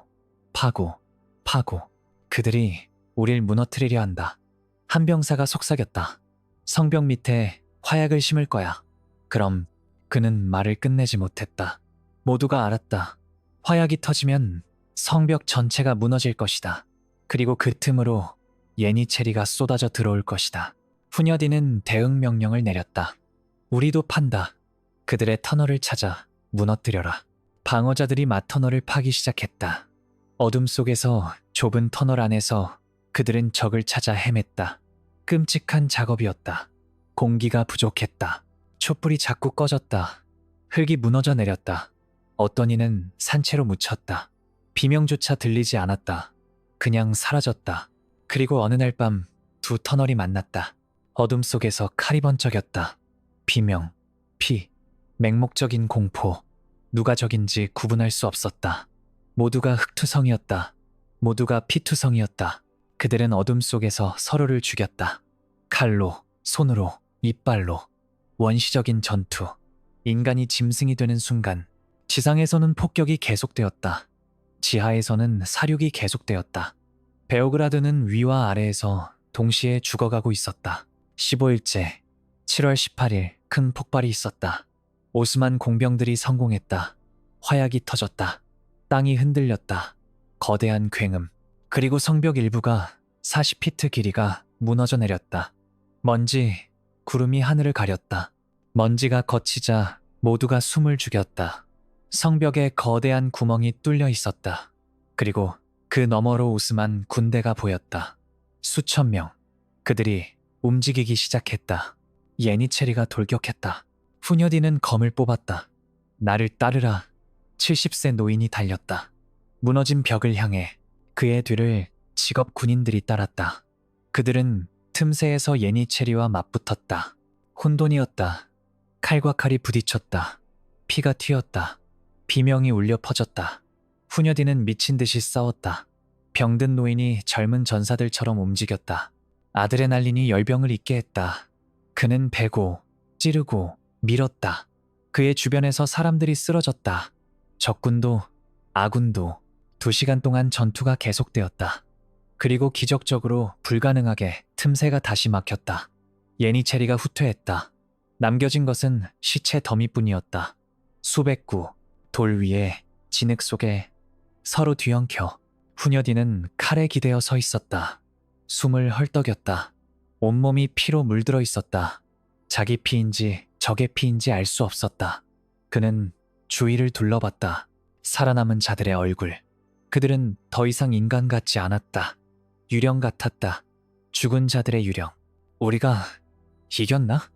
파고, 파고. 그들이 우릴 무너뜨리려 한다. 한 병사가 속삭였다. 성벽 밑에 화약을 심을 거야. 그럼 그는 말을 끝내지 못했다. 모두가 알았다. 화약이 터지면 성벽 전체가 무너질 것이다. 그리고 그 틈으로 예니체리가 쏟아져 들어올 것이다. 후녀디는 대응 명령을 내렸다. 우리도 판다. 그들의 터널을 찾아 무너뜨려라. 방어자들이 맞터널을 파기 시작했다. 어둠 속에서 좁은 터널 안에서 그들은 적을 찾아 헤맸다. 끔찍한 작업이었다. 공기가 부족했다. 촛불이 자꾸 꺼졌다. 흙이 무너져 내렸다. 어떤 이는 산채로 묻혔다. 비명조차 들리지 않았다. 그냥 사라졌다. 그리고 어느 날 밤 두 터널이 만났다. 어둠 속에서 칼이 번쩍였다. 비명, 피, 맹목적인 공포. 누가 적인지 구분할 수 없었다. 모두가 흙투성이었다. 모두가 피투성이었다. 그들은 어둠 속에서 서로를 죽였다. 칼로, 손으로, 이빨로. 원시적인 전투. 인간이 짐승이 되는 순간 지상에서는 폭격이 계속되었다. 지하에서는 사륙이 계속되었다. 베오그라드는 위와 아래에서 동시에 죽어가고 있었다. 15일째, 7월 18일 큰 폭발이 있었다. 오스만 공병들이 성공했다. 화약이 터졌다. 땅이 흔들렸다. 거대한 굉음. 그리고 성벽 일부가 40피트 길이가 무너져 내렸다. 먼지, 구름이 하늘을 가렸다. 먼지가 걷히자 모두가 숨을 죽였다. 성벽에 거대한 구멍이 뚫려 있었다. 그리고 그 너머로 오스만 군대가 보였다. 수천 명. 그들이 움직이기 시작했다. 예니체리가 돌격했다. 후녀디는 검을 뽑았다. 나를 따르라. 70세 노인이 달렸다. 무너진 벽을 향해 그의 뒤를 직업 군인들이 따랐다. 그들은 틈새에서 예니체리와 맞붙었다. 혼돈이었다. 칼과 칼이 부딪혔다. 피가 튀었다. 비명이 울려 퍼졌다. 후녀디는 미친 듯이 싸웠다. 병든 노인이 젊은 전사들처럼 움직였다. 아드레날린이 열병을 잇게 했다. 그는 베고, 찌르고, 밀었다. 그의 주변에서 사람들이 쓰러졌다. 적군도, 아군도 2시간 동안 전투가 계속되었다. 그리고 기적적으로 불가능하게 틈새가 다시 막혔다. 예니체리가 후퇴했다. 남겨진 것은 시체 더미뿐이었다. 수백 구, 돌 위에, 진흙 속에 서로 뒤엉켜 후녀디는 칼에 기대어 서 있었다. 숨을 헐떡였다. 온몸이 피로 물들어 있었다. 자기 피인지 적의 피인지 알 수 없었다. 그는 주위를 둘러봤다. 살아남은 자들의 얼굴. 그들은 더 이상 인간 같지 않았다. 유령 같았다. 죽은 자들의 유령. 우리가 이겼나?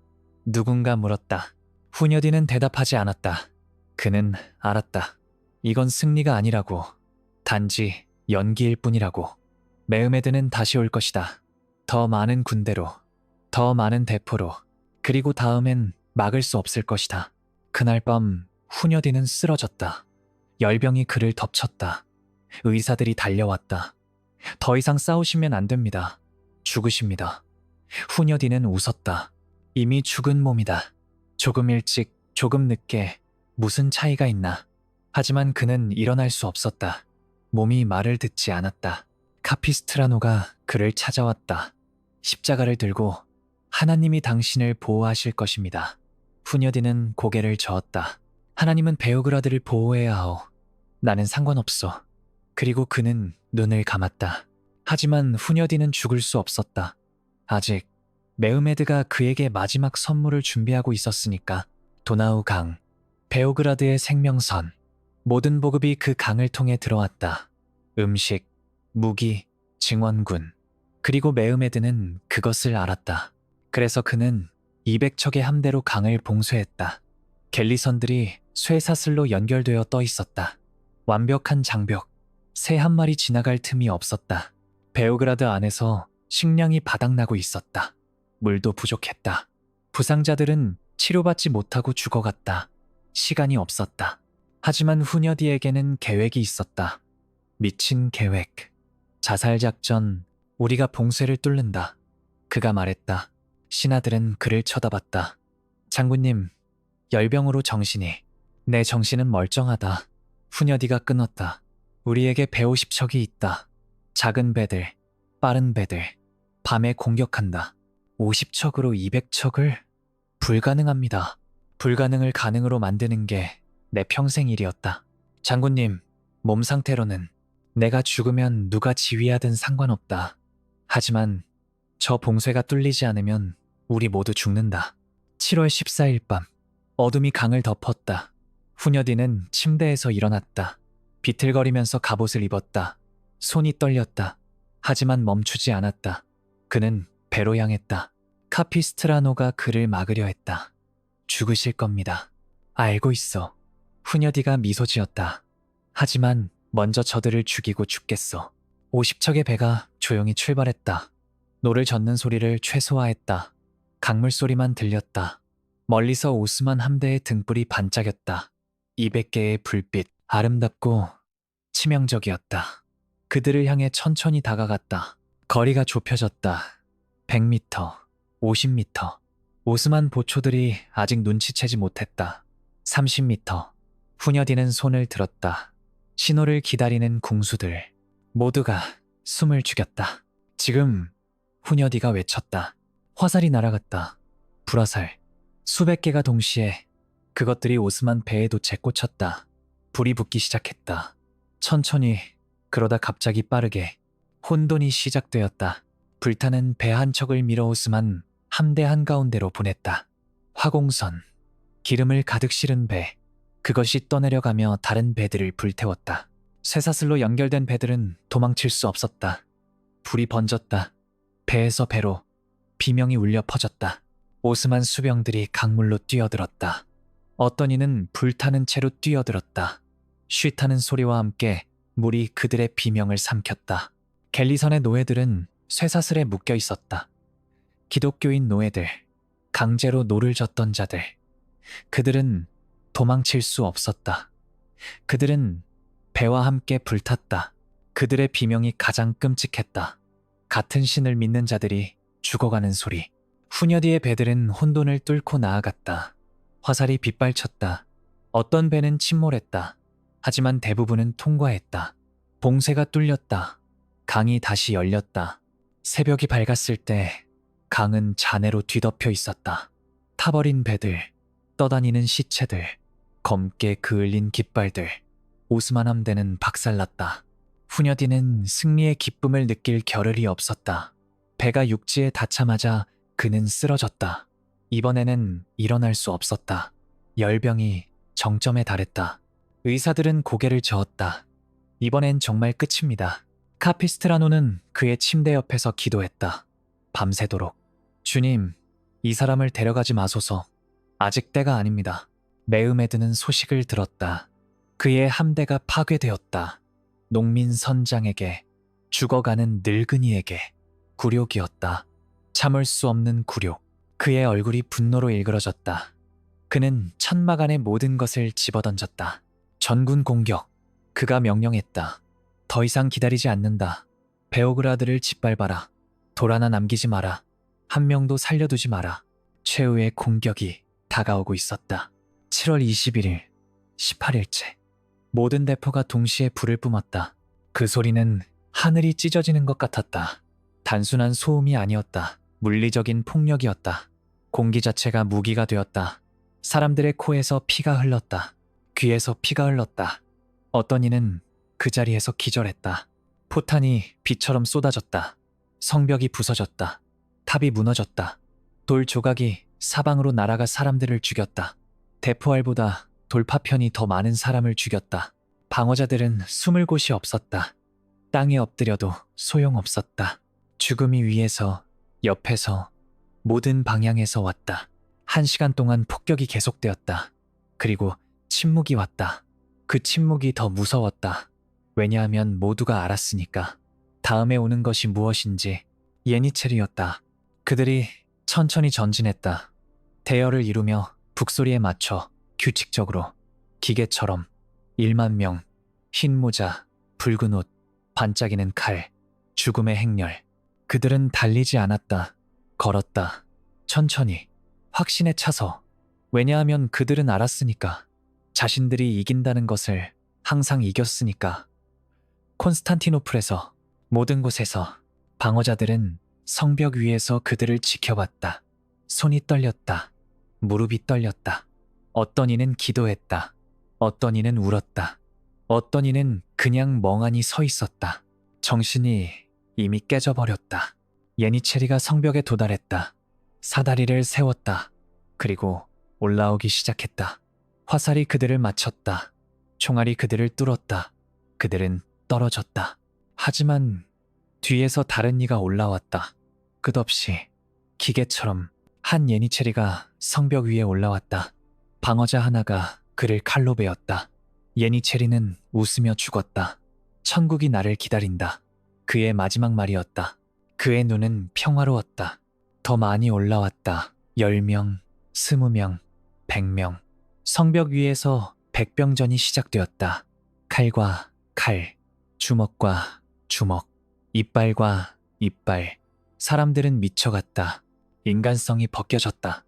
누군가 물었다. 후녀디는 대답하지 않았다. 그는 알았다. 이건 승리가 아니라고. 단지 연기일 뿐이라고. 메흐메드는 다시 올 것이다. 더 많은 군대로, 더 많은 대포로, 그리고 다음엔 막을 수 없을 것이다. 그날 밤 후녀디는 쓰러졌다. 열병이 그를 덮쳤다. 의사들이 달려왔다. 더 이상 싸우시면 안 됩니다. 죽으십니다. 후녀디는 웃었다. 이미 죽은 몸이다. 조금 일찍, 조금 늦게 무슨 차이가 있나. 하지만 그는 일어날 수 없었다. 몸이 말을 듣지 않았다. 카피스트라노가 그를 찾아왔다. 십자가를 들고 하나님이 당신을 보호하실 것입니다. 후녀디는 고개를 저었다. 하나님은 베오그라드를 보호해야 하오. 나는 상관없어. 그리고 그는 눈을 감았다. 하지만 후녀디는 죽을 수 없었다. 아직 메흐메드가 그에게 마지막 선물을 준비하고 있었으니까. 도나우 강, 베오그라드의 생명선. 모든 보급이 그 강을 통해 들어왔다. 음식, 무기, 증원군. 그리고 메흐메드는 그것을 알았다. 그래서 그는 200척의 함대로 강을 봉쇄했다. 갤리선들이 쇠사슬로 연결되어 떠 있었다. 완벽한 장벽, 새 한 마리 지나갈 틈이 없었다. 베오그라드 안에서 식량이 바닥나고 있었다. 물도 부족했다. 부상자들은 치료받지 못하고 죽어갔다. 시간이 없었다. 하지만 후녀디에게는 계획이 있었다. 미친 계획. 자살작전, 우리가 봉쇄를 뚫는다. 그가 말했다. 신하들은 그를 쳐다봤다. 장군님, 열병으로 정신이. 내 정신은 멀쩡하다. 후녀디가 끊었다. 우리에게 150척이 있다. 작은 배들, 빠른 배들. 밤에 공격한다. 50척으로 200척을? 불가능합니다. 불가능을 가능으로 만드는 게 내 평생 일이었다. 장군님, 몸 상태로는 내가 죽으면 누가 지휘하든 상관없다. 하지만 저 봉쇄가 뚫리지 않으면 우리 모두 죽는다. 7월 14일 밤, 어둠이 강을 덮었다. 후녀디는 침대에서 일어났다. 비틀거리면서 갑옷을 입었다. 손이 떨렸다. 하지만 멈추지 않았다. 그는 배로 향했다. 카피스트라노가 그를 막으려 했다. 죽으실 겁니다. 알고 있어. 후녀디가 미소 지었다. 하지만 먼저 저들을 죽이고 죽겠어. 50척의 배가 조용히 출발했다. 노를 젓는 소리를 최소화했다. 강물 소리만 들렸다. 멀리서 오스만 함대의 등불이 반짝였다. 200개의 불빛, 아름답고 치명적이었다. 그들을 향해 천천히 다가갔다. 거리가 좁혀졌다. 100m, 50m. 오스만 보초들이 아직 눈치채지 못했다. 30m. 후녀디는 손을 들었다. 신호를 기다리는 궁수들. 모두가 숨을 죽였다. 지금 후녀디가 외쳤다. 화살이 날아갔다. 불화살. 수백 개가 동시에 그것들이 오스만 배에 돛에 꽂혔다. 불이 붙기 시작했다. 천천히, 그러다 갑자기 빠르게 혼돈이 시작되었다. 불타는 배 한 척을 밀어 오스만 함대 한가운데로 보냈다. 화공선, 기름을 가득 실은 배. 그것이 떠내려가며 다른 배들을 불태웠다. 쇠사슬로 연결된 배들은 도망칠 수 없었다. 불이 번졌다. 배에서 배로 비명이 울려 퍼졌다. 오스만 수병들이 강물로 뛰어들었다. 어떤 이는 불타는 채로 뛰어들었다. 쉬타는 소리와 함께 물이 그들의 비명을 삼켰다. 갤리선의 노예들은 쇠사슬에 묶여 있었다. 기독교인 노예들, 강제로 노를 젓던 자들. 그들은 도망칠 수 없었다. 그들은 배와 함께 불탔다. 그들의 비명이 가장 끔찍했다. 같은 신을 믿는 자들이 죽어가는 소리. 후녀디의 배들은 혼돈을 뚫고 나아갔다. 화살이 빗발쳤다. 어떤 배는 침몰했다. 하지만 대부분은 통과했다. 봉쇄가 뚫렸다. 강이 다시 열렸다. 새벽이 밝았을 때 강은 잔해로 뒤덮여 있었다. 타버린 배들, 떠다니는 시체들, 검게 그을린 깃발들. 오스만 함대는 박살났다. 후녀디는 승리의 기쁨을 느낄 겨를이 없었다. 배가 육지에 닿자마자 그는 쓰러졌다. 이번에는 일어날 수 없었다. 열병이 정점에 달했다. 의사들은 고개를 저었다. 이번엔 정말 끝입니다. 카피스트라노는 그의 침대 옆에서 기도했다. 밤새도록. 주님, 이 사람을 데려가지 마소서. 아직 때가 아닙니다. 매음에 드는 소식을 들었다. 그의 함대가 파괴되었다. 농민 선장에게, 죽어가는 늙은이에게. 굴욕이었다. 참을 수 없는 굴욕. 그의 얼굴이 분노로 일그러졌다. 그는 천막 안의 모든 것을 집어던졌다. 전군 공격. 그가 명령했다. 더 이상 기다리지 않는다. 베오그라드를 짓밟아라. 돌 하나 남기지 마라. 한 명도 살려두지 마라. 최후의 공격이 다가오고 있었다. 7월 21일, 18일째. 모든 대포가 동시에 불을 뿜었다. 그 소리는 하늘이 찢어지는 것 같았다. 단순한 소음이 아니었다. 물리적인 폭력이었다. 공기 자체가 무기가 되었다. 사람들의 코에서 피가 흘렀다. 귀에서 피가 흘렀다. 어떤 이는 그 자리에서 기절했다. 포탄이 비처럼 쏟아졌다. 성벽이 부서졌다. 탑이 무너졌다. 돌 조각이 사방으로 날아가 사람들을 죽였다. 대포알보다 돌파편이 더 많은 사람을 죽였다. 방어자들은 숨을 곳이 없었다. 땅에 엎드려도 소용없었다. 죽음이 위에서, 옆에서, 모든 방향에서 왔다. 1시간 동안 폭격이 계속되었다. 그리고 침묵이 왔다. 그 침묵이 더 무서웠다. 왜냐하면 모두가 알았으니까. 다음에 오는 것이 무엇인지. 예니첼이었다. 그들이 천천히 전진했다. 대열을 이루며 북소리에 맞춰 규칙적으로, 기계처럼. 1만 명, 흰 모자, 붉은 옷, 반짝이는 칼, 죽음의 행렬. 그들은 달리지 않았다. 걸었다. 천천히, 확신에 차서. 왜냐하면 그들은 알았으니까. 자신들이 이긴다는 것을 항상 이겼으니까. 콘스탄티노플에서, 모든 곳에서 방어자들은 성벽 위에서 그들을 지켜봤다. 손이 떨렸다. 무릎이 떨렸다. 어떤 이는 기도했다. 어떤 이는 울었다. 어떤 이는 그냥 멍하니 서 있었다. 정신이 이미 깨져버렸다. 예니체리가 성벽에 도달했다. 사다리를 세웠다. 그리고 올라오기 시작했다. 화살이 그들을 맞췄다. 총알이 그들을 뚫었다. 그들은 떨어졌다. 하지만 뒤에서 다른 이가 올라왔다. 끝없이 기계처럼 한 예니체리가 성벽 위에 올라왔다. 방어자 하나가 그를 칼로 베었다. 예니체리는 웃으며 죽었다. 천국이 나를 기다린다. 그의 마지막 말이었다. 그의 눈은 평화로웠다. 더 많이 올라왔다. 10명, 20명, 100명. 성벽 위에서 백병전이 시작되었다. 칼과 칼, 주먹과 주먹, 이빨과 이빨. 사람들은 미쳐갔다. 인간성이 벗겨졌다.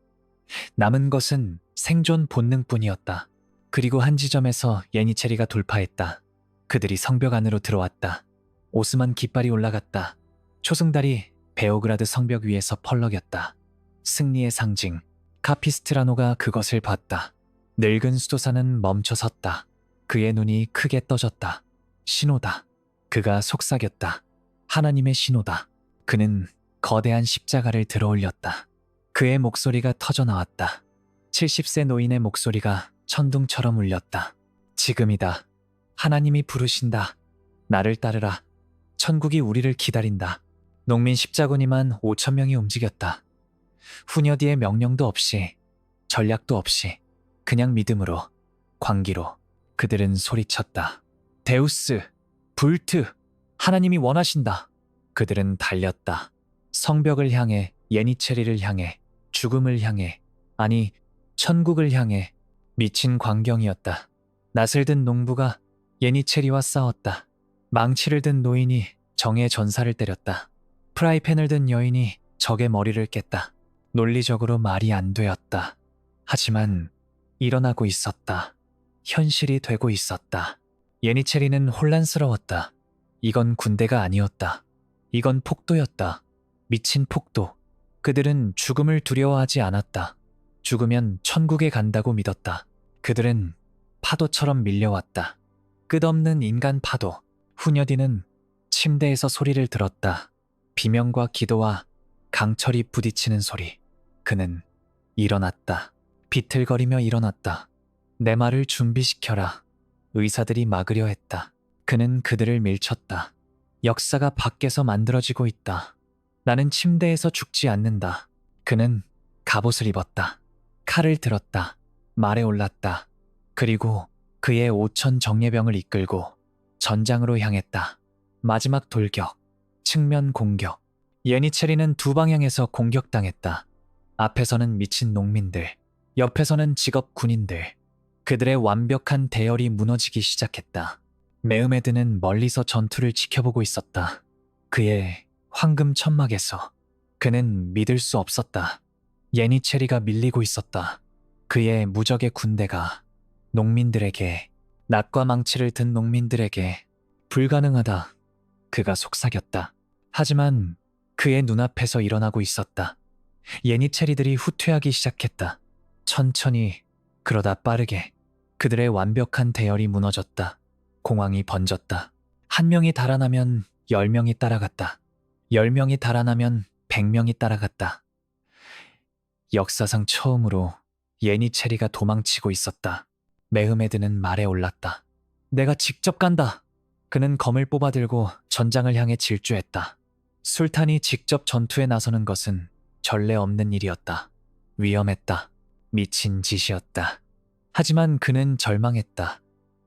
남은 것은 생존 본능뿐이었다. 그리고 한 지점에서 예니체리가 돌파했다. 그들이 성벽 안으로 들어왔다. 오스만 깃발이 올라갔다. 초승달이 베오그라드 성벽 위에서 펄럭였다. 승리의 상징. 카피스트라노가 그것을 봤다. 늙은 수도사는 멈춰섰다. 그의 눈이 크게 떠졌다. 신호다. 그가 속삭였다. 하나님의 신호다. 그는 거대한 십자가를 들어올렸다. 그의 목소리가 터져나왔다. 70세 노인의 목소리가 천둥처럼 울렸다. 지금이다. 하나님이 부르신다. 나를 따르라. 천국이 우리를 기다린다. 농민 십자군이만 5천 명이 움직였다. 후녀디의 명령도 없이, 전략도 없이, 그냥 믿음으로, 광기로 그들은 소리쳤다. 데우스, 불트, 하나님이 원하신다. 그들은 달렸다. 성벽을 향해, 예니체리를 향해, 죽음을 향해, 아니 천국을 향해. 미친 광경이었다. 낫을 든 농부가 예니체리와 싸웠다. 망치를 든 노인이 정의 전사를 때렸다. 프라이팬을 든 여인이 적의 머리를 깼다. 논리적으로 말이 안 되었다. 하지만 일어나고 있었다. 현실이 되고 있었다. 예니체리는 혼란스러웠다. 이건 군대가 아니었다. 이건 폭도였다. 미친 폭도. 그들은 죽음을 두려워하지 않았다. 죽으면 천국에 간다고 믿었다. 그들은 파도처럼 밀려왔다. 끝없는 인간 파도. 후녀디는 침대에서 소리를 들었다. 비명과 기도와 강철이 부딪히는 소리. 그는 일어났다. 비틀거리며 일어났다. 내 말을 준비시켜라. 의사들이 막으려 했다. 그는 그들을 밀쳤다. 역사가 밖에서 만들어지고 있다. 나는 침대에서 죽지 않는다. 그는 갑옷을 입었다. 칼을 들었다. 말에 올랐다. 그리고 그의 5천 정예병을 이끌고 전장으로 향했다. 마지막 돌격, 측면 공격. 예니체리는 두 방향에서 공격당했다. 앞에서는 미친 농민들, 옆에서는 직업 군인들. 그들의 완벽한 대열이 무너지기 시작했다. 메흐메드는 멀리서 전투를 지켜보고 있었다. 그의 황금 천막에서 그는 믿을 수 없었다. 예니체리가 밀리고 있었다. 그의 무적의 군대가 농민들에게, 낫과 망치를 든 농민들에게 불가능하다. 그가 속삭였다. 하지만 그의 눈앞에서 일어나고 있었다. 예니체리들이 후퇴하기 시작했다. 천천히, 그러다 빠르게 그들의 완벽한 대열이 무너졌다. 공황이 번졌다. 한 명이 달아나면 10명이 따라갔다. 10명이 달아나면 100명이 따라갔다. 역사상 처음으로 예니체리가 도망치고 있었다. 메흐메드는 말에 올랐다. 내가 직접 간다. 그는 검을 뽑아들고 전장을 향해 질주했다. 술탄이 직접 전투에 나서는 것은 전례 없는 일이었다. 위험했다. 미친 짓이었다. 하지만 그는 절망했다.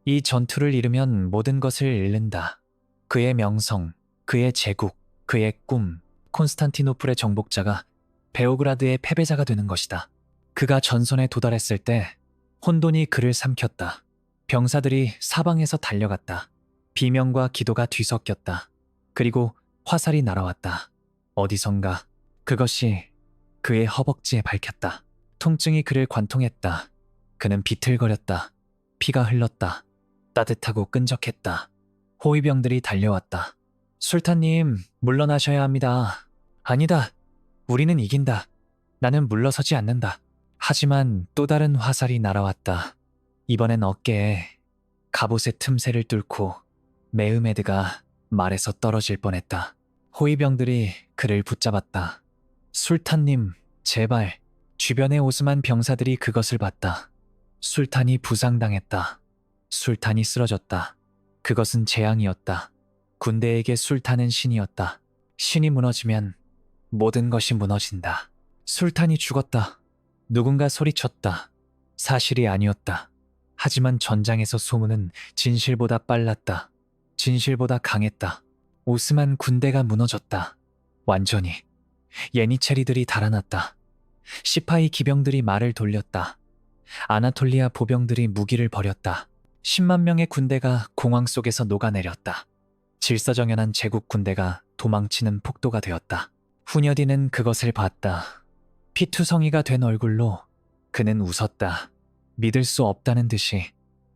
이 전투를 잃으면 모든 것을 잃는다. 그의 명성, 그의 제국, 그의 꿈, 콘스탄티노플의 정복자가 베오그라드의 패배자가 되는 것이다. 그가 전선에 도달했을 때 혼돈이 그를 삼켰다. 병사들이 사방에서 달려갔다. 비명과 기도가 뒤섞였다. 그리고 화살이 날아왔다. 어디선가 그것이 그의 허벅지에 밝혔다. 통증이 그를 관통했다. 그는 비틀거렸다. 피가 흘렀다. 따뜻하고 끈적했다. 호위병들이 달려왔다. 술탄님, 물러나셔야 합니다. 아니다. 우리는 이긴다. 나는 물러서지 않는다. 하지만 또 다른 화살이 날아왔다. 이번엔 어깨에 갑옷의 틈새를 뚫고 메흐메드가 말에서 떨어질 뻔했다. 호위병들이 그를 붙잡았다. 술탄님, 제발. 주변의 오스만 병사들이 그것을 봤다. 술탄이 부상당했다. 술탄이 쓰러졌다. 그것은 재앙이었다. 군대에게 술탄은 신이었다. 신이 무너지면 모든 것이 무너진다. 술탄이 죽었다. 누군가 소리쳤다. 사실이 아니었다. 하지만 전장에서 소문은 진실보다 빨랐다. 진실보다 강했다. 오스만 군대가 무너졌다. 완전히. 예니체리들이 달아났다. 시파이 기병들이 말을 돌렸다. 아나톨리아 보병들이 무기를 버렸다. 10만 명의 군대가 공황 속에서 녹아내렸다. 질서정연한 제국 군대가 도망치는 폭도가 되었다. 후녀디는 그것을 봤다. 피투성이가 된 얼굴로 그는 웃었다. 믿을 수 없다는 듯이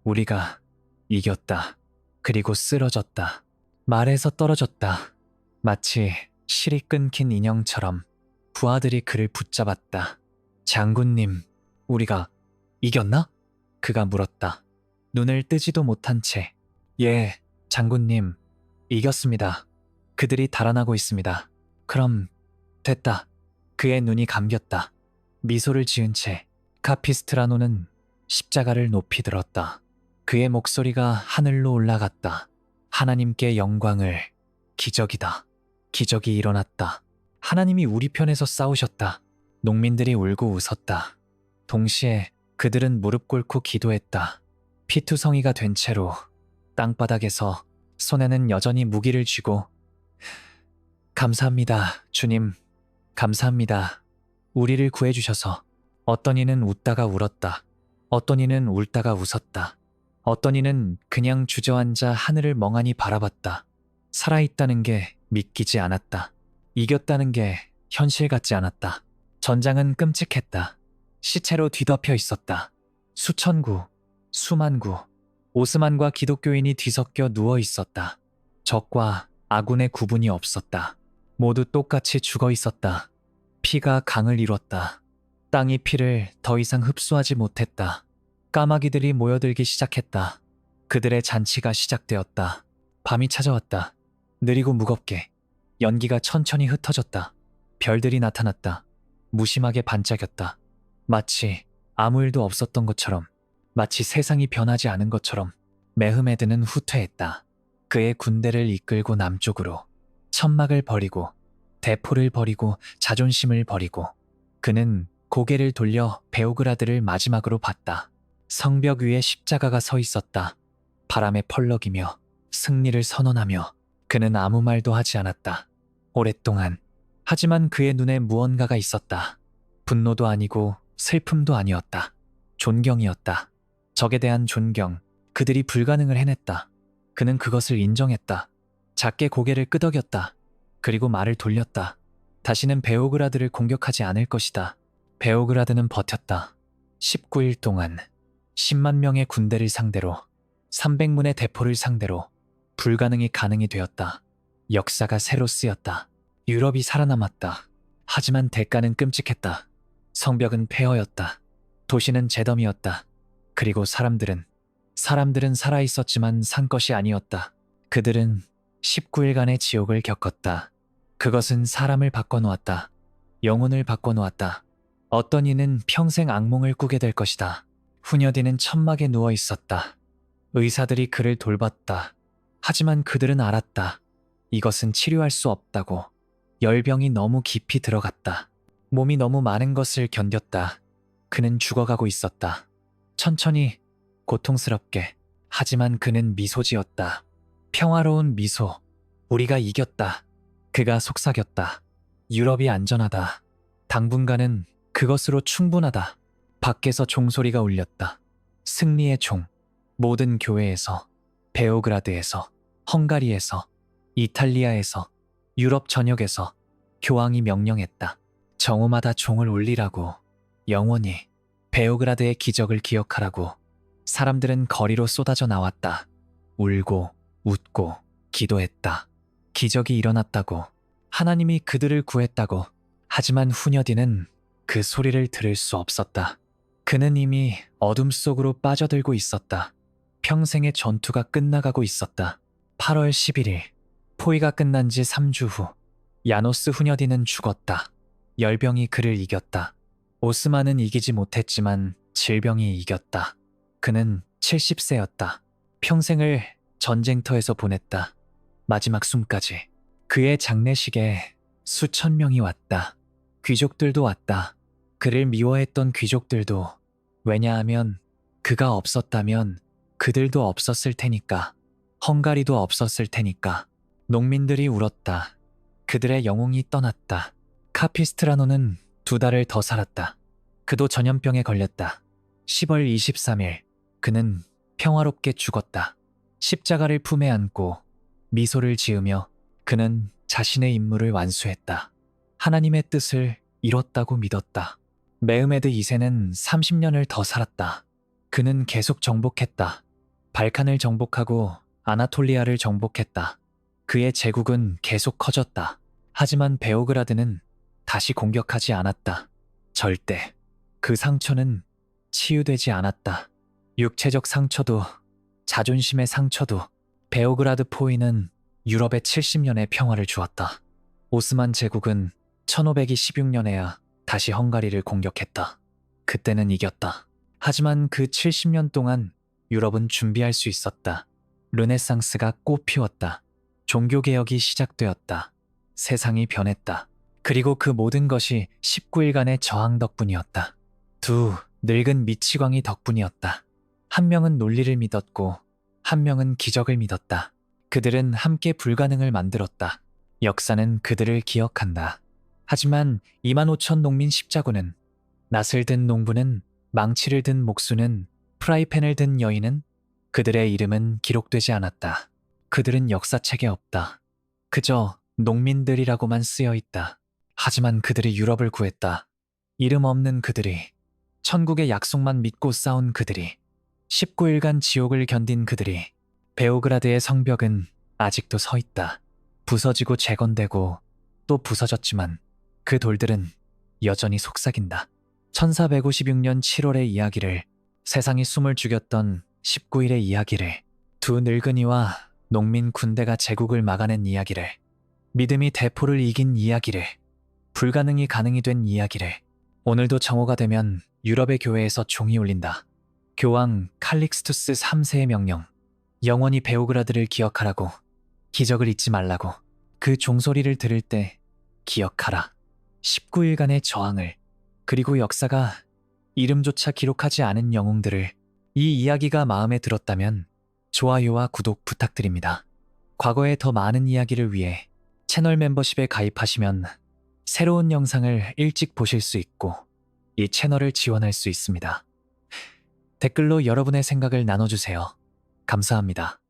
우리가 이겼다. 그리고 쓰러졌다. 말에서 떨어졌다. 마치 실이 끊긴 인형처럼 부하들이 그를 붙잡았다. 장군님, 우리가 이겼나? 그가 물었다. 눈을 뜨지도 못한 채. 예, 장군님, 이겼습니다. 그들이 달아나고 있습니다. 그럼 됐다. 그의 눈이 감겼다. 미소를 지은 채 카피스트라노는 십자가를 높이 들었다. 그의 목소리가 하늘로 올라갔다. 하나님께 영광을. 기적이다. 기적이 일어났다. 하나님이 우리 편에서 싸우셨다. 농민들이 울고 웃었다. 동시에 그들은 무릎 꿇고 기도했다. 피투성이가 된 채로 땅바닥에서 손에는 여전히 무기를 쥐고 감사합니다, 주님. 감사합니다. 우리를 구해주셔서. 어떤 이는 웃다가 울었다. 어떤 이는 울다가 웃었다. 어떤 이는 그냥 주저앉아 하늘을 멍하니 바라봤다. 살아있다는 게 믿기지 않았다. 이겼다는 게 현실 같지 않았다. 전장은 끔찍했다. 시체로 뒤덮여 있었다. 수천 구, 수만 구, 오스만과 기독교인이 뒤섞여 누워 있었다. 적과 아군의 구분이 없었다. 모두 똑같이 죽어 있었다. 피가 강을 이뤘다. 땅이 피를 더 이상 흡수하지 못했다. 까마귀들이 모여들기 시작했다. 그들의 잔치가 시작되었다. 밤이 찾아왔다. 느리고 무겁게. 연기가 천천히 흩어졌다. 별들이 나타났다. 무심하게 반짝였다. 마치 아무 일도 없었던 것처럼, 마치 세상이 변하지 않은 것처럼. 메흐메드는 후퇴했다. 그의 군대를 이끌고 남쪽으로. 천막을 버리고, 대포를 버리고, 자존심을 버리고. 그는 고개를 돌려 베오그라드를 마지막으로 봤다. 성벽 위에 십자가가 서 있었다. 바람에 펄럭이며 승리를 선언하며 그는 아무 말도 하지 않았다. 오랫동안. 하지만 그의 눈에 무언가가 있었다. 분노도 아니고 슬픔도 아니었다. 존경이었다. 적에 대한 존경. 그들이 불가능을 해냈다. 그는 그것을 인정했다. 작게 고개를 끄덕였다. 그리고 말을 돌렸다. 다시는 베오그라드를 공격하지 않을 것이다. 베오그라드는 버텼다. 19일 동안 10만 명의 군대를 상대로 300문의 대포를 상대로 불가능이 가능이 되었다. 역사가 새로 쓰였다. 유럽이 살아남았다. 하지만 대가는 끔찍했다. 성벽은 폐허였다. 도시는 재덤이었다. 그리고 사람들은 살아있었지만 산 것이 아니었다. 그들은 19일간의 지옥을 겪었다. 그것은 사람을 바꿔놓았다. 영혼을 바꿔놓았다. 어떤 이는 평생 악몽을 꾸게 될 것이다. 후녀디는 천막에 누워 있었다. 의사들이 그를 돌봤다. 하지만 그들은 알았다. 이것은 치료할 수 없다고. 열병이 너무 깊이 들어갔다. 몸이 너무 많은 것을 견뎠다. 그는 죽어가고 있었다. 천천히, 고통스럽게. 하지만 그는 미소 지었다. 평화로운 미소. 우리가 이겼다. 그가 속삭였다. 유럽이 안전하다. 당분간은 그것으로 충분하다. 밖에서 종소리가 울렸다. 승리의 종. 모든 교회에서, 베오그라드에서, 헝가리에서, 이탈리아에서, 유럽 전역에서 교황이 명령했다. 정오마다 종을 울리라고. 영원히 베오그라드의 기적을 기억하라고. 사람들은 거리로 쏟아져 나왔다. 울고 웃고 기도했다. 기적이 일어났다고. 하나님이 그들을 구했다고. 하지만 후녀디는 그 소리를 들을 수 없었다. 그는 이미 어둠 속으로 빠져들고 있었다. 평생의 전투가 끝나가고 있었다. 8월 11일, 포위가 끝난 지 3주 후, 야노스 후녀디는 죽었다. 열병이 그를 이겼다. 오스만은 이기지 못했지만 질병이 이겼다. 그는 70세였다. 평생을 전쟁터에서 보냈다. 마지막 숨까지. 그의 장례식에 수천 명이 왔다. 귀족들도 왔다. 그를 미워했던 귀족들도. 왜냐하면 그가 없었다면 그들도 없었을 테니까. 헝가리도 없었을 테니까. 농민들이 울었다. 그들의 영웅이 떠났다. 카피스트라노는 2달을 더 살았다. 그도 전염병에 걸렸다. 10월 23일 그는 평화롭게 죽었다. 십자가를 품에 안고 미소를 지으며 그는 자신의 임무를 완수했다. 하나님의 뜻을 이뤘다고 믿었다. 메흐메드 2세는 30년을 더 살았다. 그는 계속 정복했다. 발칸을 정복하고 아나톨리아를 정복했다. 그의 제국은 계속 커졌다. 하지만 베오그라드는 다시 공격하지 않았다. 절대. 그 상처는 치유되지 않았다. 육체적 상처도, 자존심의 상처도. 베오그라드 포위는 유럽에 70년의 평화를 주었다. 오스만 제국은 1516년에야 다시 헝가리를 공격했다. 그때는 이겼다. 하지만 그 70년 동안 유럽은 준비할 수 있었다. 르네상스가 꽃피웠다. 종교개혁이 시작되었다. 세상이 변했다. 그리고 그 모든 것이 19일간의 저항 덕분이었다. 두 늙은 미치광이 덕분이었다. 한 명은 논리를 믿었고 한 명은 기적을 믿었다. 그들은 함께 불가능을 만들었다. 역사는 그들을 기억한다. 하지만 2만 5천 농민 십자군은, 낫을 든 농부는, 망치를 든 목수는, 프라이팬을 든 여인은, 그들의 이름은 기록되지 않았다. 그들은 역사책에 없다. 그저 농민들이라고만 쓰여 있다. 하지만 그들이 유럽을 구했다. 이름 없는 그들이, 천국의 약속만 믿고 싸운 그들이, 19일간 지옥을 견딘 그들이. 베오그라드의 성벽은 아직도 서 있다. 부서지고 재건되고 또 부서졌지만 그 돌들은 여전히 속삭인다. 1456년 7월의 이야기를, 세상이 숨을 죽였던 19일의 이야기를, 두 늙은이와 농민 군대가 제국을 막아낸 이야기를, 믿음이 대포를 이긴 이야기를, 불가능이 가능이 된 이야기를. 오늘도 정오가 되면 유럽의 교회에서 종이 울린다. 교황 칼릭스투스 3세의 명령. 영원히 베오그라드를 기억하라고. 기적을 잊지 말라고. 그 종소리를 들을 때 기억하라. 19일간의 저항을, 그리고 역사가 이름조차 기록하지 않은 영웅들을 이 이야기가 마음에 들었다면 좋아요와 구독 부탁드립니다. 과거의 더 많은 이야기를 위해 채널 멤버십에 가입하시면 새로운 영상을 일찍 보실 수 있고 이 채널을 지원할 수 있습니다. 댓글로 여러분의 생각을 나눠주세요. 감사합니다.